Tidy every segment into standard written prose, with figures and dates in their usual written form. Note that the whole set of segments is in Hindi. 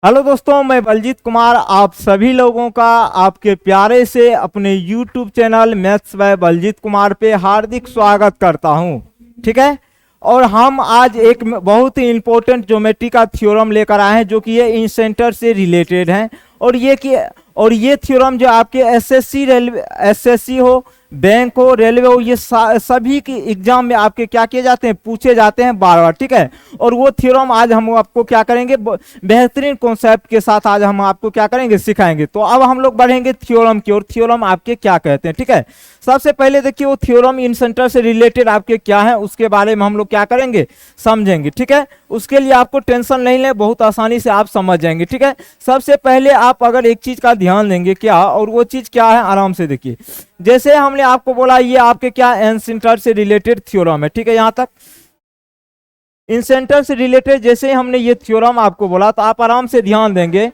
हेलो दोस्तों, मैं बलजीत कुमार आप सभी लोगों का आपके प्यारे से अपने YouTube channel maths by Baljeet Kumar पे हार्दिक स्वागत करता हूं। ठीक है। और हम आज एक बहुत ही इंपॉर्टेंट ज्योमेट्री का थ्योरम लेकर आए हैं जो कि ये इन सेंटर से रिलेटेड है। और ये थ्योरम जो आपके एसएससी हो, बैंक हो, रेलवे हो, ये सभी की एग्जाम में आपके क्या किए जाते हैं, पूछे जाते हैं बार बार। ठीक है। और वो थ्योरम आज हम आपको क्या करेंगे, बेहतरीन कॉन्सेप्ट के साथ आज हम आपको क्या करेंगे, सिखाएंगे। तो अब हम लोग बढ़ेंगे थ्योरम की ओर। थ्योरम आपके क्या कहते हैं। ठीक है। सबसे पहले देखिए वो थ्योरम इन सेंटर से रिलेटेड आपके क्या है उसके बारे में हम लोग क्या करेंगे, समझेंगे। ठीक है। उसके लिए आपको टेंशन नहीं ले, बहुत आसानी से आप समझ जाएंगे। ठीक है। सबसे पहले आप अगर एक चीज का ध्यान देंगे क्या, और वो चीज क्या है, आराम से देखिए। जैसे हमने आपको बोला ये आपके क्या इन सेंटर से रिलेटेड थ्योरम है। ठीक है। यहां तक इन सेंटर से रिलेटेड जैसे हमने ये थ्योरम आपको बोला तो आप आराम से ध्यान देंगे।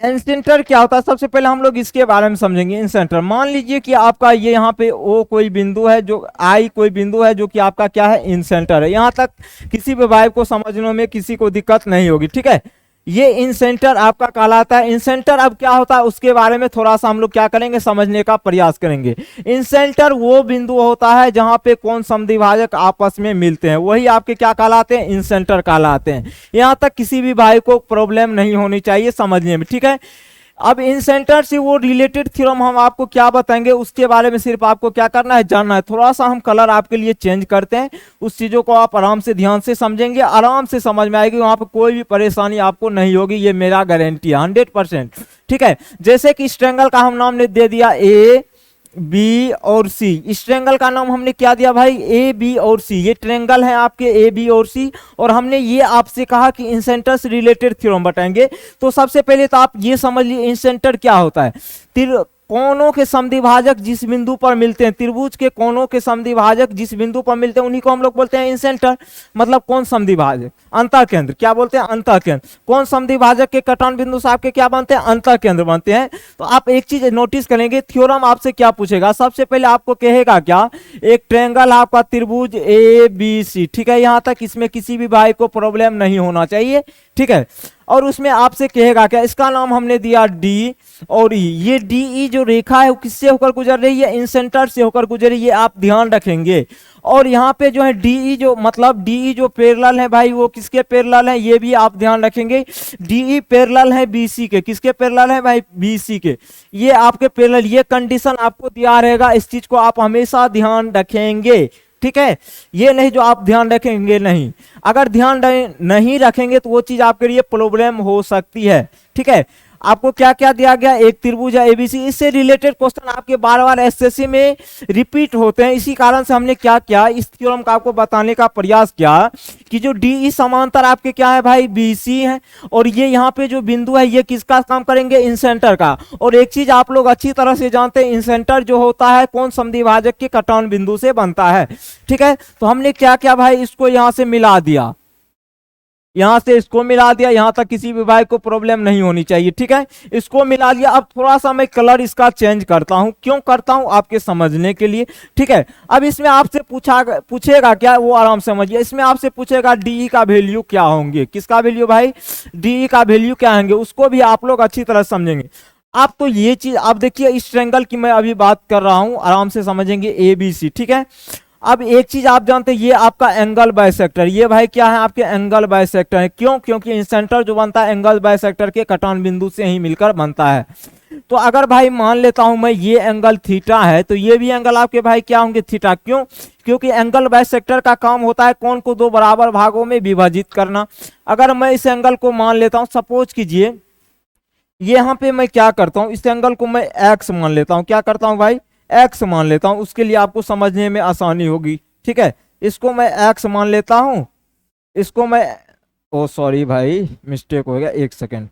इन सेंटर क्या होता है, सबसे पहले हम लोग इसके बारे में समझेंगे। इन सेंटर मान लीजिए कि आपका ये यहाँ पे ओ कोई बिंदु है, जो आई कोई बिंदु है, जो कि आपका क्या है, इन सेंटर है। यहाँ तक किसी भी भाई को समझने में किसी को दिक्कत नहीं होगी। ठीक है। ये इन सेंटर आपका कहलाता है। इन सेंटर अब क्या होता है उसके बारे में थोड़ा सा हम लोग क्या करेंगे, समझने का प्रयास करेंगे। इन सेंटर वो बिंदु होता है जहां पे कौन समद्विभाजक आपस में मिलते हैं, वही आपके क्या कहलाते हैं, इन सेंटर कहलाते हैं। यहां तक किसी भी भाई को प्रॉब्लम नहीं होनी चाहिए समझने में। ठीक है। अब इन सेंटर से वो रिलेटेड थ्योरम हम आपको क्या बताएंगे उसके बारे में सिर्फ आपको क्या करना है, जानना है। थोड़ा सा हम कलर आपके लिए चेंज करते हैं, उस चीजों को आप आराम से ध्यान से समझेंगे, आराम से समझ में आएगी, वहां पर कोई भी परेशानी आपको नहीं होगी, ये मेरा गारंटी है 100%। ठीक है। जैसे कि इस ट्रायंगल का हम नाम ने दे दिया ए बी और सी। इस ट्रायंगल का नाम हमने क्या दिया भाई, ए बी और सी। ये ट्रायंगल है आपके ए बी और सी, और हमने ये आपसे कहा कि इन सेंटर से रिलेटेड थ्योरम बताएंगे। तो सबसे पहले तो आप ये समझ लीजिए इन सेंटर क्या होता है। कोनों के समद्विभाजक जिस बिंदु पर मिलते हैं, त्रिभुज के कोनों के समद्विभाजक जिस बिंदु पर मिलते हैं उन्हीं को हम लोग बोलते हैं इन सेंटर। मतलब कौन समद्विभाजक, अंतःकेंद्र क्या बोलते हैं, अंतःकेंद्र। कौन समद्विभाजक के कटान बिंदु से आपके क्या बनते हैं, अंतःकेंद्र बनते हैं। तो आप एक चीज नोटिस करेंगे, थ्योरम आपसे क्या पूछेगा, सबसे पहले आपको कहेगा क्या, एक ट्रायंगल आपका त्रिभुज ए बी सी। ठीक है। यहां तक इसमें किसी भी भाई को प्रॉब्लम नहीं होना चाहिए। ठीक है। और उसमें आपसे कहेगा क्या, इसका नाम हमने दिया डी और ई। ये डी ई जो रेखा है वो किससे होकर गुजर रही है, इन सेंटर से होकर गुजर रही है, आप ध्यान रखेंगे। और यहाँ पे जो है डी ई जो मतलब डी ई जो पैरेलल है भाई, वो किसके पैरेलल है, ये भी आप ध्यान रखेंगे। डी ई पैरेलल है बी सी के, किसके पैरेलल है भाई, बी सी के। ये आपके पैरेलल, ये कंडीशन आपको दिया रहेगा, इस चीज को आप हमेशा ध्यान रखेंगे। ठीक है। ये नहीं जो आप ध्यान रखेंगे नहीं, अगर ध्यान नहीं रखेंगे तो वो चीज आपके लिए प्रॉब्लम हो सकती है। ठीक है। आपको क्या क्या दिया गया, एक त्रिभुज है एबीसी। इससे रिलेटेड क्वेश्चन आपके बार बार एसएससी में रिपीट होते हैं। इसी कारण से हमने क्या किया, इस थ्योरम का आपको बताने का प्रयास किया कि जो डीई समांतर आपके क्या है भाई, बीसी है। और ये यहाँ पे जो बिंदु है ये किसका काम करेंगे, इन सेंटर का। और एक चीज आप लोग अच्छी तरह से जानते हैं, इन सेंटर जो होता है कौन समद्विभाजक के कटान बिंदु से बनता है। ठीक है। तो हमने क्या किया भाई, इसको यहां से मिला दिया, यहां से इसको मिला दिया, यहां तक किसी भी भाई को प्रॉब्लम नहीं होनी चाहिए। ठीक है। इसको मिला लिया। अब थोड़ा सा मैं कलर इसका चेंज करता हूं, क्यों करता हूं, आपके समझने के लिए। ठीक है। अब इसमें आपसे पूछेगा क्या, वो आराम से समझिए। इसमें आपसे पूछेगा डीई का वैल्यू क्या होंगे, किसका वैल्यू भाई, डीई का वैल्यू क्या होंगे, उसको भी आप लोग अच्छी तरह समझेंगे। आप तो ये चीज आप देखिए, इस ट्रायंगल की मैं अभी बात कर रहा हूं, आराम से समझेंगे, ए बी सी। ठीक है। अब एक चीज आप जानते हैं, ये आपका एंगल बाइसेक्टर, ये भाई क्या है आपके एंगल बाइसेक्टर है। क्यों, क्योंकि इन सेंटर जो बनता है एंगल बाइसेक्टर के कटान बिंदु से ही मिलकर बनता है। तो अगर भाई मान लेता हूं मैं ये एंगल थीटा है, तो ये भी एंगल आपके भाई क्या होंगे, थीटा। क्यों, क्योंकि एंगल बाइसेक्टर का काम होता है कौन को दो बराबर भागों में विभाजित करना। अगर मैं इस एंगल को मान लेता हूं, सपोज कीजिए यहां पे मैं क्या करता हूं, इस एंगल को मैं एक्स मान लेता हूं, क्या करता हूं भाई, एक्स मान लेता हूं, उसके लिए आपको समझने में आसानी होगी। ठीक है। इसको मैं एक्स मान लेता हूं, इसको मैं, ओ सॉरी भाई मिस्टेक हो गया, एक सेकेंड।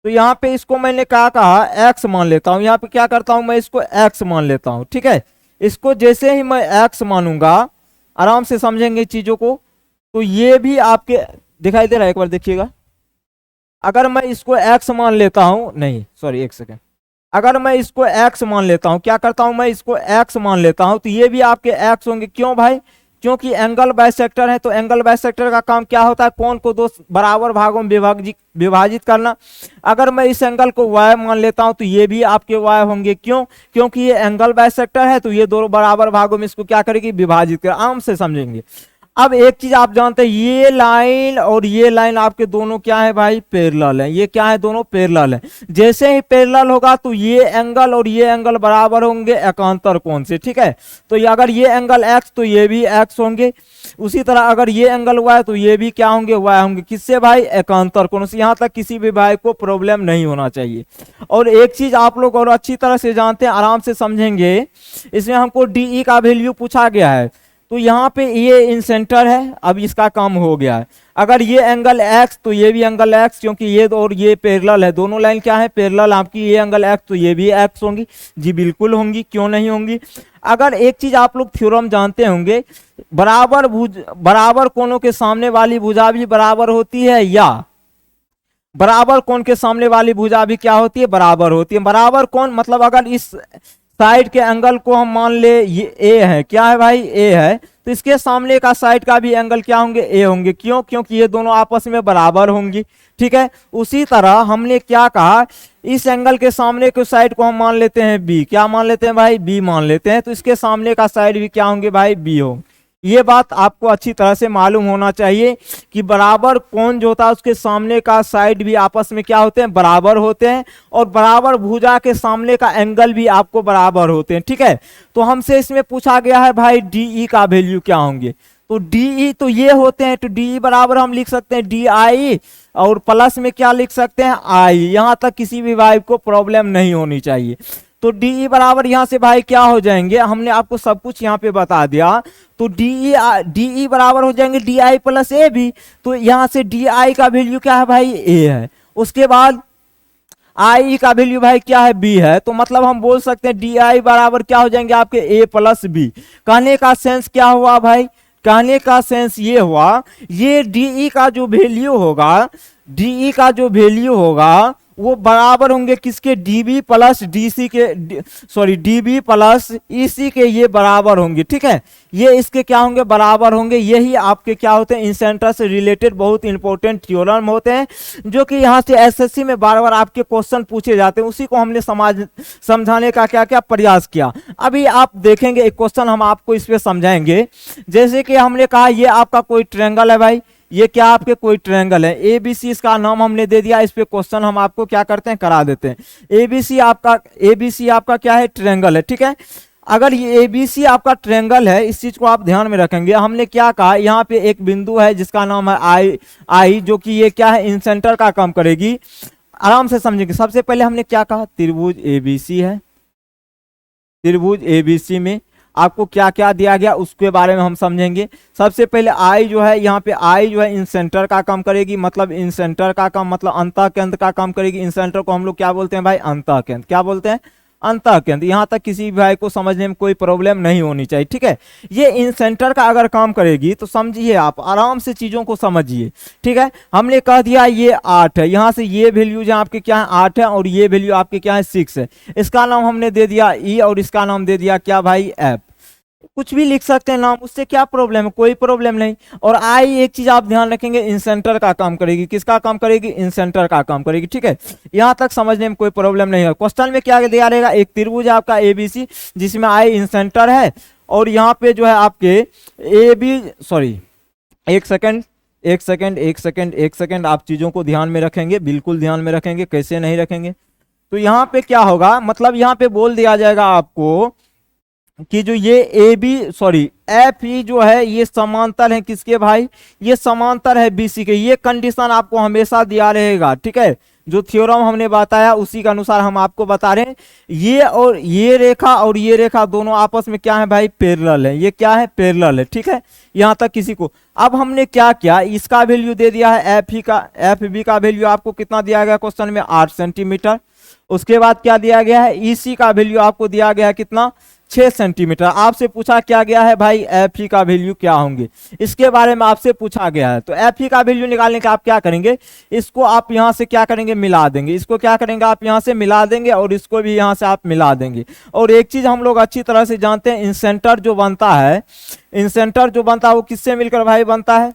तो यहाँ पे इसको मैंने क्या कहा, एक्स मान लेता हूं, यहाँ पे क्या करता हूं मैं, इसको एक्स मान लेता हूं। ठीक है। इसको जैसे ही मैं एक्स मानूंगा, आराम से समझेंगे चीजों को, तो ये भी आपके दिखाई दे रहा है, एक बार देखिएगा। अगर मैं इसको एक्स मान लेता हूं, नहीं सॉरी एक सेकेंड, अगर मैं इसको x मान लेता हूं, क्या करता हूं मैं इसको x मान लेता हूं, तो ये भी आपके x होंगे। क्यों भाई, क्योंकि एंगल बाइसेक्टर है, तो एंगल बाइसेक्टर का काम क्या होता है, कोण को दो बराबर भागों में विभाजित करना। अगर मैं इस एंगल को y मान लेता हूं तो ये भी आपके y होंगे, क्यों, क्योंकि ये एंगल बाइसेक्टर है, तो ये दोनों बराबर भागों में इसको क्या करेगी, विभाजित कर, आराम से समझेंगे। अब एक चीज आप जानते हैं, ये लाइन और ये लाइन आपके दोनों क्या है भाई, पैरेलल है। ये क्या है, दोनों पैरेलल है। जैसे ही पैरेलल होगा तो ये एंगल और ये एंगल बराबर होंगे एकांतर कोण से, ठीक है। तो ये अगर ये एंगल x तो ये भी x होंगे, उसी तरह अगर ये एंगल y तो ये भी क्या होंगे, y होंगे। किससे भाई, एकांतर कोण से। यहां तक किसी भी भाई को प्रॉब्लम नहीं होना चाहिए। और एक चीज आप लोग और अच्छी तरह से जानते हैं, आराम से समझेंगे, इसमें हमको डी का वैल्यू पूछा गया है, तो यहाँ पे ये इन सेंटर है, अब इसका काम हो गया है। अगर ये एंगल x तो ये भी एंगल x, क्योंकि ये और ये पैरेलल है, दोनों लाइन क्या है, पैरेलल आपकी। ये एंगल x तो ये भी x होंगी, जी बिल्कुल होंगी, क्यों नहीं होंगी। अगर एक चीज आप लोग थ्योरम जानते होंगे, बराबर कोणों के सामने वाली भुजा भी बराबर होती है, या बराबर कोण के सामने वाली भुजा भी क्या होती है, बराबर होती है। बराबर कोण मतलब अगर इस साइड के एंगल को हम मान ले ये ए है, क्या है भाई, ए है, तो इसके सामने का साइड का भी एंगल क्या होंगे, ए होंगे, क्यों, क्योंकि ये दोनों आपस में बराबर होंगी, ठीक है। उसी तरह हमने क्या कहा, इस एंगल के सामने के साइड को हम मान लेते हैं बी, क्या मान लेते हैं भाई, बी मान लेते हैं, तो इसके सामने का साइड भी क्या होंगे भाई, बी हो। ये बात आपको अच्छी तरह से मालूम होना चाहिए कि बराबर कोण जो होता है उसके सामने का साइड भी आपस में क्या होते हैं, बराबर होते हैं, और बराबर भुजा के सामने का एंगल भी आपको बराबर होते हैं, ठीक है। तो हमसे इसमें पूछा गया है भाई डी का वैल्यू क्या होंगे, तो डी तो ये होते हैं, तो डी बराबर हम लिख सकते हैं डी आई, और प्लस में क्या लिख सकते हैं, आई। यहां तक किसी भी भाई को प्रॉब्लम नहीं होनी चाहिए। तो डी बराबर यहां से भाई क्या हो जाएंगे, हमने आपको सब कुछ यहां पे बता दिया, तो डी बराबर हो जाएंगे D I plus A B. तो यहां से डी आई का वैल्यू क्या है भाई, ए है, उसके बाद आई का वैल्यू भाई क्या है, बी है। तो मतलब हम बोल सकते हैं डी आई बराबर क्या हो जाएंगे आपके ए प्लस बी। कहने का सेंस क्या हुआ भाई, कहने का सेंस ये हुआ, ये डी का जो वैल्यू होगा, डी का जो वैल्यू होगा वो बराबर होंगे किसके, डीबी प्लस डीसी के, सॉरी डीबी प्लस ईसी के, ये बराबर होंगे, ठीक है। ये इसके क्या होंगे, बराबर होंगे। यही आपके क्या होते हैं, इन सेंटर से रिलेटेड बहुत इंपॉर्टेंट थ्योरम होते हैं, जो कि यहाँ से एसएससी में बार बार आपके क्वेश्चन पूछे जाते हैं। उसी को हमने समझाने का क्या क्या प्रयास किया। अभी आप देखेंगे एक क्वेश्चन हम आपको इस पे समझाएंगे। जैसे कि हमने कहा ये आपका कोई ट्रायंगल है भाई, ये क्या आपके कोई ट्रायंगल है, एबीसी इसका नाम हमने दे दिया। इस पे क्वेश्चन हम आपको क्या करते हैं, करा देते हैं। एबीसी आपका क्या है, ट्रायंगल है, ठीक है। अगर ये एबीसी आपका ट्रायंगल है, इस चीज को आप ध्यान में रखेंगे। हमने क्या कहा, यहाँ पे एक बिंदु है जिसका नाम है आई, जो कि ये क्या है, इन सेंटर का काम करेगी। आराम से समझेंगे। सबसे पहले हमने क्या कहा, त्रिभुज एबीसी है, त्रिभुज एबीसी में आपको क्या क्या दिया गया उसके बारे में हम समझेंगे। सबसे पहले आई जो है, यहाँ पे आई जो है इन सेंटर का काम करेगी, मतलब इन सेंटर का काम मतलब अंतःकेंद्र का काम करेगी। इन सेंटर को हम लोग क्या बोलते हैं भाई, अंतःकेंद्र। क्या बोलते हैं, अंतःकेंद्र। यहाँ तक किसी भाई को समझने में कोई प्रॉब्लम नहीं होनी चाहिए, ठीक है। ये इन सेंटर का अगर काम करेगी तो समझिए, आप आराम से चीजों को समझिए, ठीक है। हमने कह दिया ये 8 है, यहाँ से ये वैल्यू जो आपके क्या है 8 है, और ये वैल्यू आपके क्या है 6 है। इसका नाम हमने दे दिया ई, और इसका नाम दे दिया क्या भाई, एफ। कुछ भी लिख सकते हैं नाम, उससे क्या प्रॉब्लम है, कोई प्रॉब्लम नहीं। और आई एक चीज आप ध्यान रखेंगे, इन सेंटर का काम करेगी। किसका काम करेगी, इन सेंटर का काम करेगी, ठीक है। यहां तक समझने में कोई प्रॉब्लम नहीं है। क्वेश्चन में क्या दिया रहेगा, एक त्रिभुज आपका एबीसी जिसमें आई इन सेंटर है, और यहाँ पे जो है आपके ए बी, सॉरी एक सेकंड आप चीजों को ध्यान में रखेंगे, बिल्कुल ध्यान में रखेंगे, कैसे नहीं रखेंगे। तो यहाँ पे क्या होगा, मतलब यहाँ पे बोल दिया जाएगा आपको कि जो ये A B, sorry F E जो है ये समांतर है किसके भाई, ये समांतर है बीसी के। ये कंडीशन आपको हमेशा दिया रहेगा, ठीक है। जो थ्योरम हमने बताया उसी के अनुसार हम आपको बता रहे हैं। ये और ये रेखा और ये रेखा दोनों आपस में क्या है भाई, पैरेलल है। ये क्या है, पैरेलल है, ठीक है। यहां तक किसी को। अब हमने क्या किया, इसका वैल्यू दे दिया है एफ ई का, एफ बी का वैल्यू आपको कितना दिया गया क्वेश्चन में, 8 सेंटीमीटर। उसके बाद क्या दिया गया है, ईसी का वैल्यू आपको दिया गया है कितना, 6 सेंटीमीटर। आपसे पूछा क्या गया है भाई, एफ ई का वैल्यू क्या होंगे, इसके बारे में आपसे पूछा गया है। तो एफ ई का वैल्यू निकालने का आप क्या करेंगे, इसको आप यहाँ से क्या करेंगे, मिला देंगे। इसको क्या करेंगे आप यहाँ से मिला देंगे और इसको भी यहाँ से आप मिला देंगे। और एक चीज हम लोग अच्छी तरह से जानते हैं, इंसेंटर जो बनता है, इंसेंटर जो बनता है वो किससे मिलकर भाई बनता है,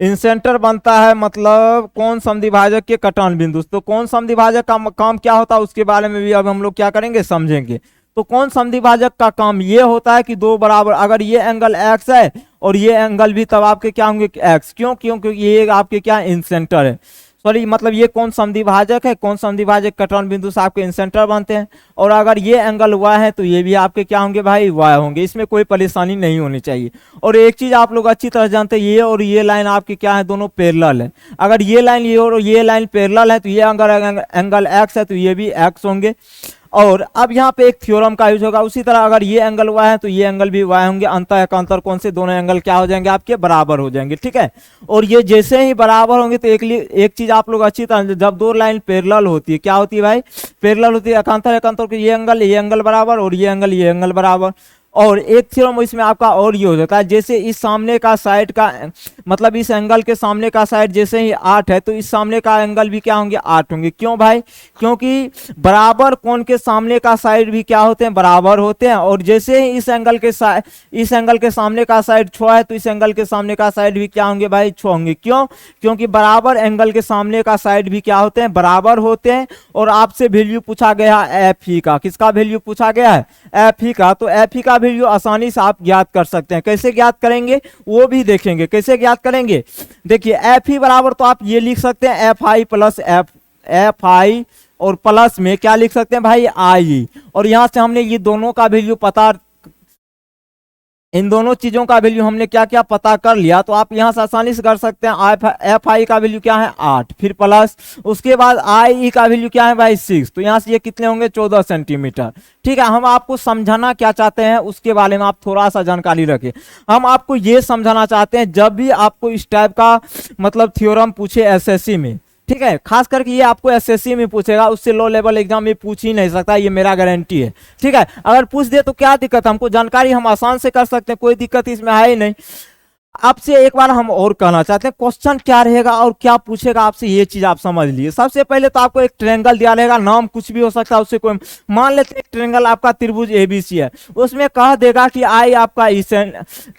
इंसेंटर बनता है मतलब कौन समद्विभाजक के कटान बिंदु। तो कौन समद्विभाजक का काम क्या होता है उसके बारे में भी अब हम लोग क्या करेंगे, समझेंगे। तो कौन समद्विभाजक का काम ये होता है कि दो बराबर, अगर ये एंगल एक्स है और ये एंगल भी, तब आपके क्या होंगे एक्स। क्यों, क्योंकि ये आपके क्या इंसेंटर है, सॉरी मतलब ये कौन समद्विभाजक है, कौन समद्विभाजक कटान बिंदु से आपके इंसेंटर बनते हैं। और अगर ये एंगल y है तो ये भी आपके क्या होंगे भाई, y होंगे। इसमें कोई परेशानी नहीं होनी चाहिए। और एक चीज आप लोग अच्छी तरह जानते हैं, ये और ये लाइन आपके क्या है, दोनों पैरेलल है। अगर ये लाइन ये और ये लाइन पैरेलल है तो ये अगर एंगल x है तो ये भी x होंगे। और अब यहाँ पे एक थ्योरम का यूज होगा, उसी तरह अगर ये एंगल y है तो ये एंगल भी y होंगे। अंतः एकांतर कोण से दोनों एंगल क्या हो जाएंगे, आपके बराबर हो जाएंगे, ठीक है। और ये जैसे ही बराबर होंगे तो एक चीज आप लोग अच्छी तरह, जब दो लाइन पैरेलल होती है, क्या होती है भाई, पैरेलल होती है, एकांतर एकांतर के ये एंगल बराबर और ये एंगल बराबर। और एक थ्योरम इसमें आपका और ये हो जाता है, जैसे इस सामने का साइड का मतलब इस एंगल के सामने का साइड जैसे ही 8 है तो इस सामने का एंगल भी क्या होंगे, 8 होंगे। क्यों भाई, क्योंकि बराबर कोण के सामने का साइड भी क्या होते हैं, बराबर होते हैं। और जैसे ही इस एंगल के सामने का साइड 6 है तो इस एंगल के सामने का साइड भी क्या होंगे भाई, 6 होंगे। क्यों, क्योंकि बराबर एंगल के सामने का साइड भी क्या होते हैं, बराबर होते हैं। और आपसे वैल्यू पूछा गया एफ ई का, किसका वैल्यू पूछा गया है, एफ ई का। तो एफ ई का वैल्यू आसानी से आप ज्ञात कर सकते हैं। कैसे ज्ञात करेंगे वो भी देखेंगे, कैसे ज्ञात करेंगे। देखिए एफ ई बराबर तो आप ये लिख सकते हैं F I plus F I, और प्लस में क्या लिख सकते हैं भाई, आई। और यहां से हमने ये दोनों का वैल्यू पता, इन दोनों चीजों का वैल्यू हमने क्या क्या पता कर लिया। तो आप यहां से आसानी से कर सकते हैं, एफ आई का वैल्यू क्या है 8, फिर प्लस उसके बाद आई ई का वैल्यू क्या है भाई 6। तो यहां से ये कितने होंगे, 14 सेंटीमीटर, ठीक है। हम आपको समझाना क्या चाहते हैं उसके बारे में आप थोड़ा सा जानकारी रखें। हम आपको ये समझाना चाहते हैं, जब भी आपको इस टाइप का मतलब थ्योरम पूछे एसएससी में, ठीक है, खास करके ये आपको एसएससी में पूछेगा, उससे लो लेवल एग्जाम में पूछ ही नहीं सकता, ये मेरा गारंटी है, ठीक है। अगर पूछ दे तो क्या दिक्कत, हमको जानकारी हम आसान से कर सकते हैं, कोई दिक्कत इसमें है ही नहीं। आपसे एक बार हम और कहना चाहते हैं क्वेश्चन क्या रहेगा और क्या पूछेगा आपसे, ये चीज आप समझ लीजिए। सबसे पहले तो आपको एक ट्रायंगल दिया रहेगा, नाम कुछ भी हो सकता है, उससे कोई, मान लेते हैं एक ट्रायंगल आपका त्रिभुज एबीसी है, उसमें कह देगा कि आई आपका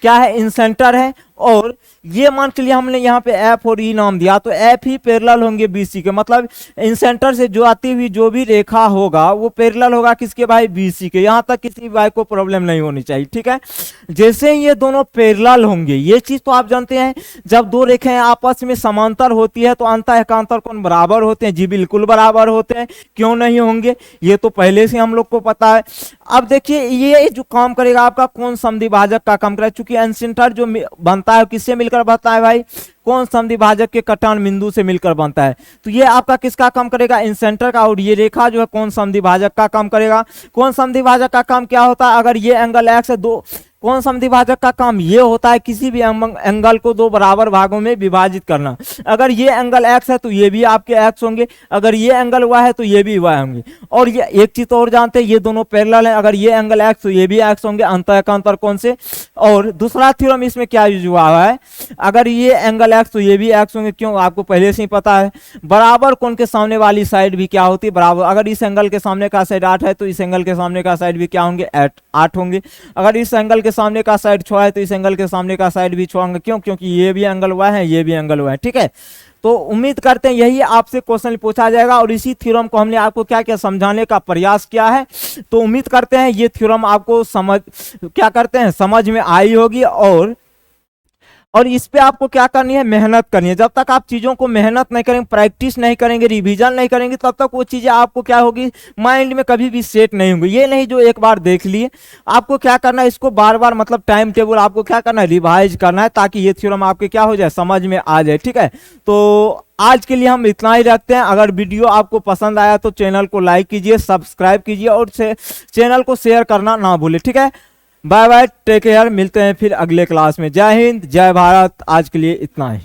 क्या है, इंसेंटर है। और ये मान के लिए हमने यहाँ पे एफ और ई नाम दिया, तो एफ ही पैरेलल होंगे बीसी के, मतलब इंसेंटर से जो आती हुई जो भी रेखा होगा वो पैरेलल होगा किसके भाई, बीसी के। यहाँ तक किसी भाई को प्रॉब्लम नहीं होनी चाहिए, ठीक है। जैसे ही ये दोनों पैरेलल होंगे, ये चीज तो आप जानते हैं, जब दो रेखाएं आपस में समांतर होती है तो अंतः एकांतर कोण बराबर होते हैं। जी बिल्कुल बराबर होते हैं, क्यों नहीं होंगे, ये तो पहले से हम लोग को पता है। अब देखिए ये जो काम करेगा आपका कौन समद्विभाजक का काम करेगा, चूंकि इंसेंटर जो बनता है किससे मिलकर बनता है भाई, कौन समद्विभाजक के कटान बिंदु से मिलकर बनता है। तो ये आपका किसका काम करेगा, इंसेंटर का। और ये रेखा जो है कौन समद्विभाजक का काम करेगा। कौन समद्विभाजक का काम क्या होता है, अगर ये एंगल एक्स है, दो कौन समद्विभाजक का काम ये होता है किसी भी एंगल को दो बराबर भागों में विभाजित करना। अगर ये एंगल एक्स है तो ये भी आपके एक्स होंगे, अगर ये एंगल वाई है तो ये भी वाई होंगे। और ये एक चीज और जानते हैं, ये दोनों पैरेलल हैं, अगर ये एंगल एक्स तो ये भी एक्स होंगे अंतः एकांतर कोण से। और दूसरा थ्योरम इसमें क्या यूज हुआ है, अगर ये एंगल एक्स तो ये भी एक्स होंगे, क्यों आपको पहले से ही पता है। बराबर कोण के सामने वाली साइड भी क्या होती है, बराबर। अगर इस एंगल के सामने का साइड 8 है तो इस एंगल के सामने का साइड भी क्या होंगे, 8 होंगे। अगर इस एंगल के सामने का साइड 6 है तो इस एंगल के सामने का साइड भी 6 होंगे। क्यों, क्योंकि ये भी एंगल वाई है, ये भी एंगल वाई है, ठीक है। तो उम्मीद करते हैं यही आपसे क्वेश्चन पूछा जाएगा और इसी थ्योरम को हमने आपको क्या क्या समझाने का प्रयास किया है। तो उम्मीद करते हैं ये थ्योरम आपको समझ में आई होगी। और इस पे आपको क्या करनी है, मेहनत करनी है। जब तक आप चीजों को मेहनत नहीं करेंगे, प्रैक्टिस नहीं करेंगे, रिवीजन नहीं करेंगे, तब तक वो चीजें आपको क्या होगी, माइंड में कभी भी सेट नहीं होंगी। ये नहीं जो एक बार देख लिए, आपको क्या करना है, इसको बार बार मतलब टाइम टेबल आपको क्या करना है, रिवाइज करना है, ताकि ये थ्योरम आपके क्या हो जाए, समझ में आ जाए, ठीक है। तो आज के लिए हम इतना ही रखते हैं। अगर वीडियो आपको पसंद आया तो चैनल को लाइक कीजिए, सब्सक्राइब कीजिए और चैनल को शेयर करना ना भूले, ठीक है। बाय बाय, टेक केयर, मिलते हैं फिर अगले क्लास में। जय हिंद, जय भारत। आज के लिए इतना ही।